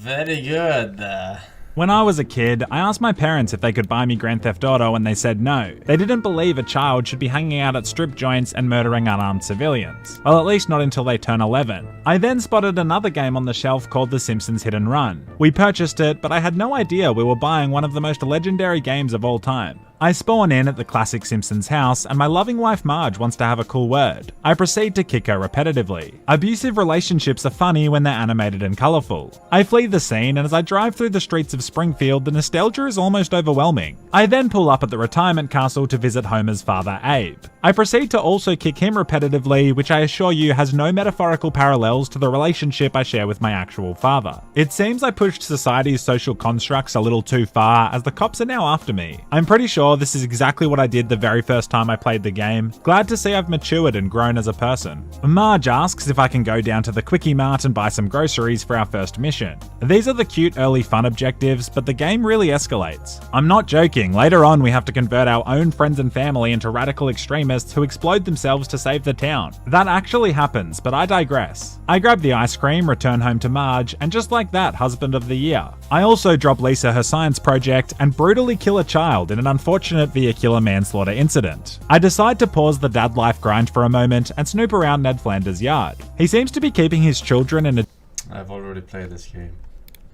Very good. When I was a kid, I asked my parents if they could buy me Grand Theft Auto and they said no. They didn't believe a child should be hanging out at strip joints and murdering unarmed civilians. Well, at least not until they turn 11. I then spotted another game on the shelf called The Simpsons Hit and Run. We purchased it, but I had no idea we were buying one of the most legendary games of all time. I spawn in at the classic Simpsons house and my loving wife Marge wants to have a cool word. I proceed to kick her repetitively. Abusive relationships are funny when they're animated and colourful. I flee the scene and as I drive through the streets of Springfield, the nostalgia is almost overwhelming. I then pull up at the retirement castle to visit Homer's father Abe. I proceed to also kick him repetitively, which I assure you has no metaphorical parallels to the relationship I share with my actual father. It seems I pushed society's social constructs a little too far as the cops are now after me. I'm pretty sure this is exactly what I did the very first time I played the game. Glad to see I've matured and grown as a person. Marge asks if I can go down to the Quickie Mart and buy some groceries for our first mission. These are the cute early fun objectives, but the game really escalates. I'm not joking, later on we have to convert our own friends and family into radical extremists who explode themselves to save the town. That actually happens, but I digress. I grab the ice cream, return home to Marge, and just like that, husband of the year. I also drop Lisa her science project and brutally kill a child in an unfortunate vehicular manslaughter incident. I decide to pause the dad life grind for a moment and snoop around Ned Flanders' yard. He seems to be keeping his children in a I've already played this game.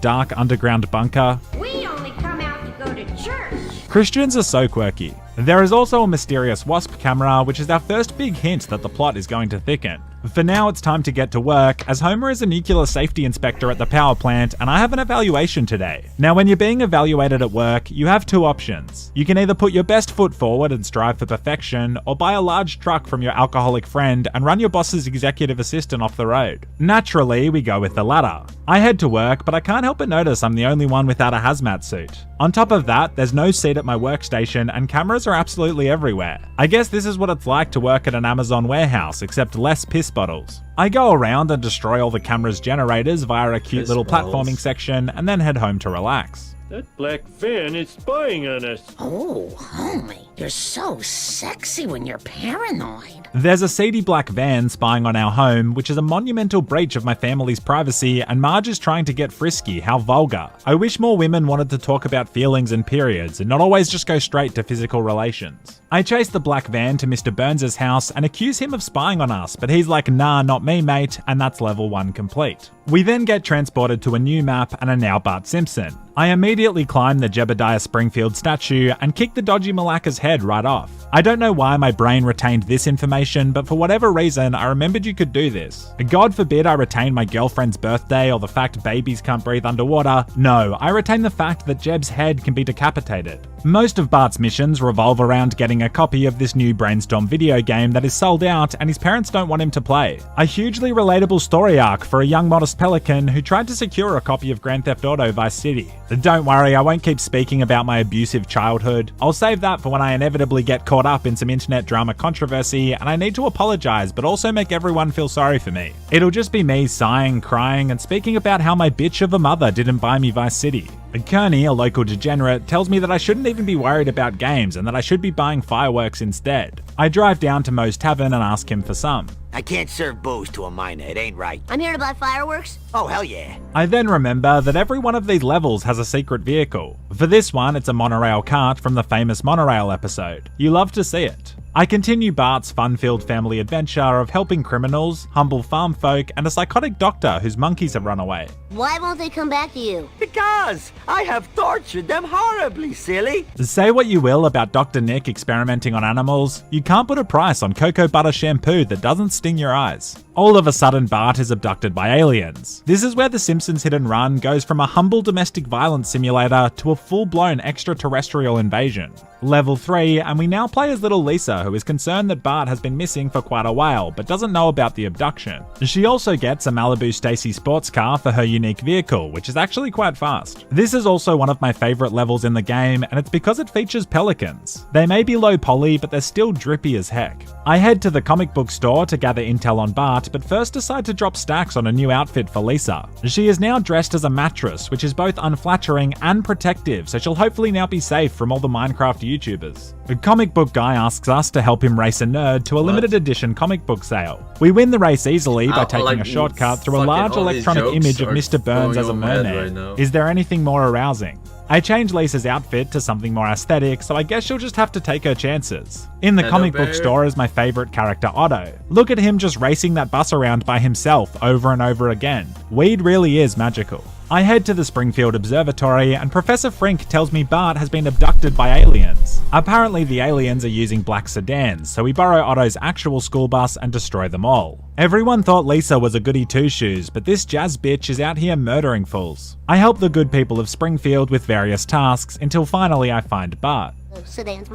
dark underground bunker. We only come out to go to church. Christians are so quirky. There is also a mysterious wasp camera, which is our first big hint that the plot is going to thicken. For now, it's time to get to work, as Homer is a nuclear safety inspector at the power plant and I have an evaluation today. Now, when you're being evaluated at work, you have two options. You can either put your best foot forward and strive for perfection, or buy a large truck from your alcoholic friend and run your boss's executive assistant off the road. Naturally, we go with the latter. I head to work, but I can't help but notice I'm the only one without a hazmat suit. On top of that, there's no seat at my workstation and cameras are absolutely everywhere. I guess this is what it's like to work at an Amazon warehouse, except less piss bottles. I go around and destroy all the camera's generators via a cute little platforming section and then head home to relax. That black van is spying on us. Oh, homie, you're so sexy when you're paranoid. There's a seedy black van spying on our home, which is a monumental breach of my family's privacy, and Marge is trying to get frisky. How vulgar. I wish more women wanted to talk about feelings and periods and not always just go straight to physical relations. I chase the black van to Mr. Burns' house and accuse him of spying on us, but he's like, nah, not me, mate, and that's level 1 complete. We then get transported to a new map and are now Bart Simpson. I immediately climb the Jebediah Springfield statue and kick the dodgy Malacca's head right off. I don't know why my brain retained this information, but for whatever reason, I remembered you could do this. God forbid I retain my girlfriend's birthday or the fact babies can't breathe underwater. No, I retain the fact that Jeb's head can be decapitated. Most of Bart's missions revolve around getting a copy of this new Brainstorm video game that is sold out and his parents don't want him to play. A hugely relatable story arc for a young modest pelican who tried to secure a copy of Grand Theft Auto Vice City. Don't worry, I won't keep speaking about my abusive childhood. I'll save that for when I inevitably get caught up in some internet drama controversy and I need to apologize but also make everyone feel sorry for me. It'll just be me sighing, crying, and speaking about how my bitch of a mother didn't buy me Vice City. Kearney, a local degenerate, tells me that I shouldn't even be worried about games and that I should be buying fireworks instead. I drive down to Moe's Tavern and ask him for some. I can't serve booze to a minor, it ain't right. I'm here to buy fireworks. Oh, hell yeah. I then remember that every one of these levels has a secret vehicle. For this one, it's a monorail cart from the famous Monorail episode. You love to see it. I continue Bart's fun-filled family adventure of helping criminals, humble farm folk, and a psychotic doctor whose monkeys have run away. Why won't they come back to you? Because I have tortured them horribly, silly. Say what you will about Dr. Nick experimenting on animals, you can't put a price on cocoa butter shampoo that doesn't sting your eyes. All of a sudden, Bart is abducted by aliens. This is where The Simpsons Hit and Run goes from a humble domestic violence simulator to a full-blown extraterrestrial invasion. Level 3, and we now play as little Lisa, who is concerned that Bart has been missing for quite a while, but doesn't know about the abduction. She also gets a Malibu Stacy sports car for her unique vehicle, which is actually quite fast. This is also one of my favorite levels in the game, and it's because it features pelicans. They may be low poly, but they're still drippy as heck. I head to the comic book store to gather intel on Bart, but first decide to drop stacks on a new outfit for Lisa. She is now dressed as a mattress, which is both unflattering and protective, so she'll hopefully now be safe from all the Minecraft YouTubers. A comic book guy asks us to help him race a nerd to a limited edition comic book sale. We win the race easily by taking a shortcut through a large electronic image of Mr. Burns as a mermaid. Is there anything more arousing? I changed Lisa's outfit to something more aesthetic, so I guess she'll just have to take her chances. In the comic book store is my favourite character, Otto. Look at him just racing that bus around by himself over and over again. Weed really is magical. I head to the Springfield Observatory and Professor Frink tells me Bart has been abducted by aliens. Apparently the aliens are using black sedans, so we borrow Otto's actual school bus and destroy them all. Everyone thought Lisa was a goody two-shoes, but this jazz bitch is out here murdering fools. I help the good people of Springfield with various tasks until finally I find Bart. Sedans,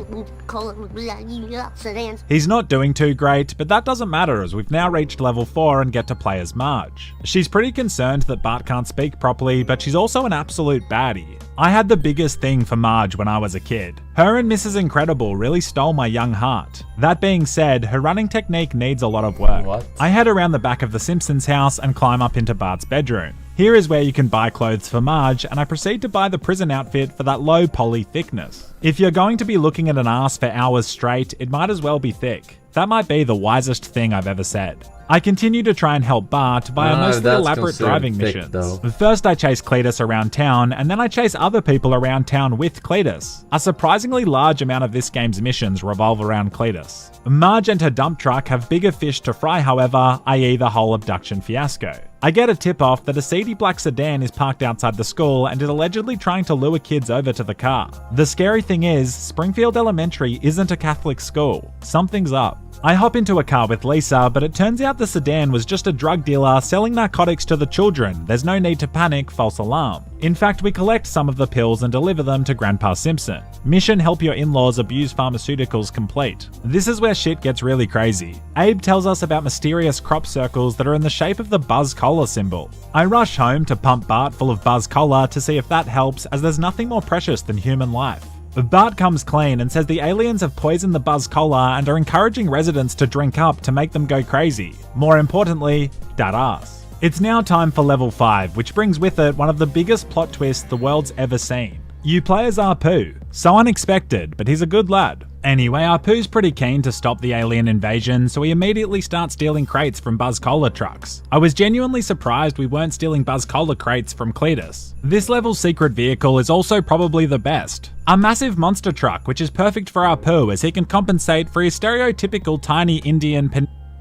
sedans. He's not doing too great, but that doesn't matter as we've now reached level 4 and get to play as Marge. She's pretty concerned that Bart can't speak properly, but she's also an absolute baddie. I had the biggest thing for Marge when I was a kid. Her and Mrs. Incredible really stole my young heart. That being said, her running technique needs a lot of work. What? I head around the back of the Simpsons house and climb up into Bart's bedroom. Here is where you can buy clothes for Marge, and I proceed to buy the prison outfit for that low poly thickness. If you're going to be looking at an ass for hours straight, it might as well be thick. That might be the wisest thing I've ever said. I continue to try and help Bart via mostly elaborate driving missions. First I chase Cletus around town, and then I chase other people around town with Cletus. A surprisingly large amount of this game's missions revolve around Cletus. Marge and her dump truck have bigger fish to fry however, i.e. the whole abduction fiasco. I get a tip-off that a seedy black sedan is parked outside the school and is allegedly trying to lure kids over to the car. The scary thing is, Springfield Elementary isn't a Catholic school. Something's up. I hop into a car with Lisa, but it turns out the sedan was just a drug dealer selling narcotics to the children. There's no need to panic, false alarm. In fact, we collect some of the pills and deliver them to Grandpa Simpson. Mission help your in-laws abuse pharmaceuticals complete. This is where shit gets really crazy. Abe tells us about mysterious crop circles that are in the shape of the Buzz Cola symbol. I rush home to pump Bart full of Buzz Cola to see if that helps, as there's nothing more precious than human life. Bart comes clean and says the aliens have poisoned the Buzz Cola and are encouraging residents to drink up to make them go crazy. More importantly, that ass. It's now time for level 5, which brings with it one of the biggest plot twists the world's ever seen. You play as Apu. So unexpected, but he's a good lad. Anyway, Apu's pretty keen to stop the alien invasion, so he immediately starts stealing crates from Buzz Cola trucks. I was genuinely surprised we weren't stealing Buzz Cola crates from Cletus. This level's secret vehicle is also probably the best. A massive monster truck, which is perfect for Apu as he can compensate for his stereotypical tiny Indian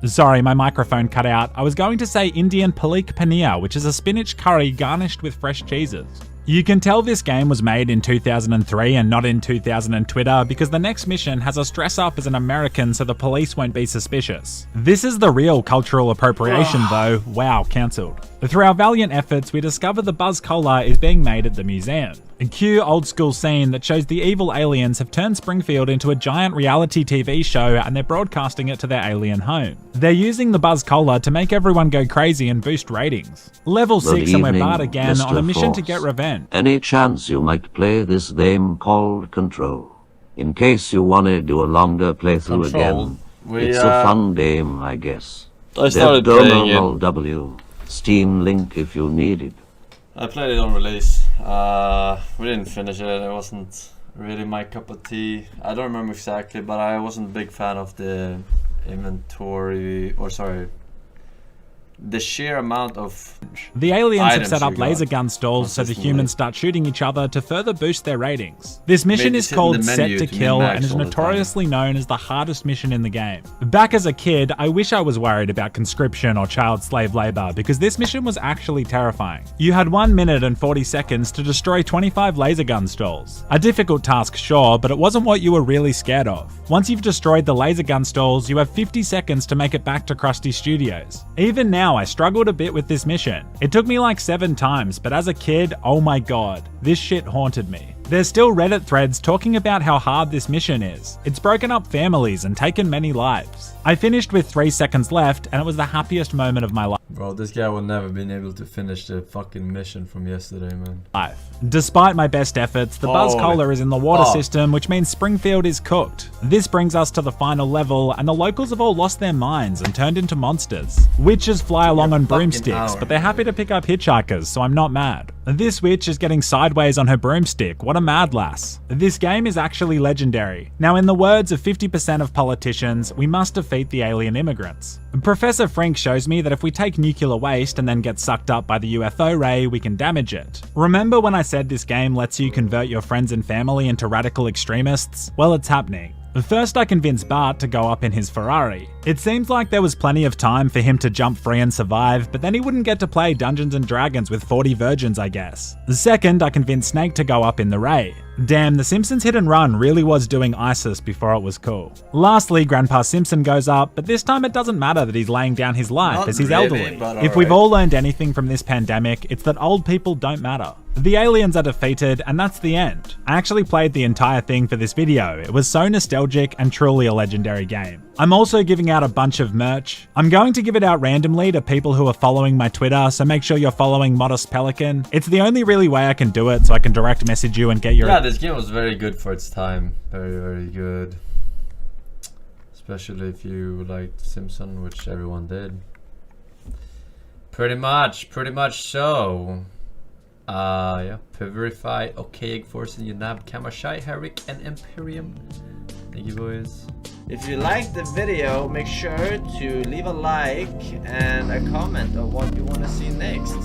Sorry, my microphone cut out. I was going to say Indian palik paneer, which is a spinach curry garnished with fresh cheeses. You can tell this game was made in 2003 and not in 2000 Twitter because the next mission has us dress up as an American so the police won't be suspicious. This is the real cultural appropriation though. Wow, cancelled. Through our valiant efforts, we discover the Buzz Cola is being made at the museum. A cue old school scene that shows the evil aliens have turned Springfield into a giant reality TV show and they're broadcasting it to their alien home. They're using the Buzz Cola to make everyone go crazy and boost ratings. Level 6 and we're Bart again on a mission to get revenge. Any chance you might play this game called Control? In case you want to do a longer playthrough again. It's a fun game, I guess. I started playing it. W. Steam link if you need it. I played it on release. We didn't finish it. It wasn't really my cup of tea. I don't remember exactly, but I wasn't a big fan of the inventory, or sorry, the sheer amount of the aliens have set up laser gun stalls so the humans start shooting each other to further boost their ratings. This mission is called Set to Kill and is notoriously known as the hardest mission in the game. Back as a kid, I wish I was worried about conscription or child slave labor because this mission was actually terrifying. You had 1 minute and 40 seconds to destroy 25 laser gun stalls. A difficult task, sure, but it wasn't what you were really scared of. Once you've destroyed the laser gun stalls, you have 50 seconds to make it back to Krusty Studios. Even now, I struggled a bit with this mission. It took me like 7 times, but as a kid, oh my god, this shit haunted me. There's still Reddit threads talking about how hard this mission is. It's broken up families and taken many lives. I finished with 3 seconds left, and it was the happiest moment of my life. Bro, this guy will never been able to finish the fucking mission from yesterday, man. Despite my best efforts, the Buzz Cola is in the water system, which means Springfield is cooked. This brings us to the final level, and the locals have all lost their minds and turned into monsters. Witches fly along on broomsticks, but they're happy to pick up hitchhikers, so I'm not mad. This witch is getting sideways on her broomstick. What a mad lass. This game is actually legendary. Now, in the words of 50% of politicians, we must defeat the alien immigrants. Professor Frink shows me that if we take nuclear waste and then get sucked up by the UFO ray, we can damage it. Remember when I said this game lets you convert your friends and family into radical extremists? Well, it's happening. First, I convinced Bart to go up in his Ferrari. It seems like there was plenty of time for him to jump free and survive, but then he wouldn't get to play Dungeons and Dragons with 40 virgins, I guess. Second, I convinced Snake to go up in the Ray. Damn, The Simpsons Hit and Run really was doing ISIS before it was cool. Lastly, Grandpa Simpson goes up, but this time it doesn't matter that he's laying down his life as he's elderly. If we've all learned anything from this pandemic, it's that old people don't matter. The aliens are defeated, and that's the end. I actually played the entire thing for this video. It was so nostalgic and truly a legendary game. I'm also giving out a bunch of merch. I'm going to give it out randomly to people who are following my Twitter, so make sure you're following Modest Pelican. It's the only really way I can do it, so I can direct message you and get your... Yeah, this game was very good for its time. Very, very good. Especially if you liked Simpson, which everyone did. Pretty much so. Yeah, Verify, Okay, Forsen, Unab, Kamashai, Herrick, and Imperium. Thank you, boys. If you liked the video, make sure to leave a like and a comment of what you want to see next.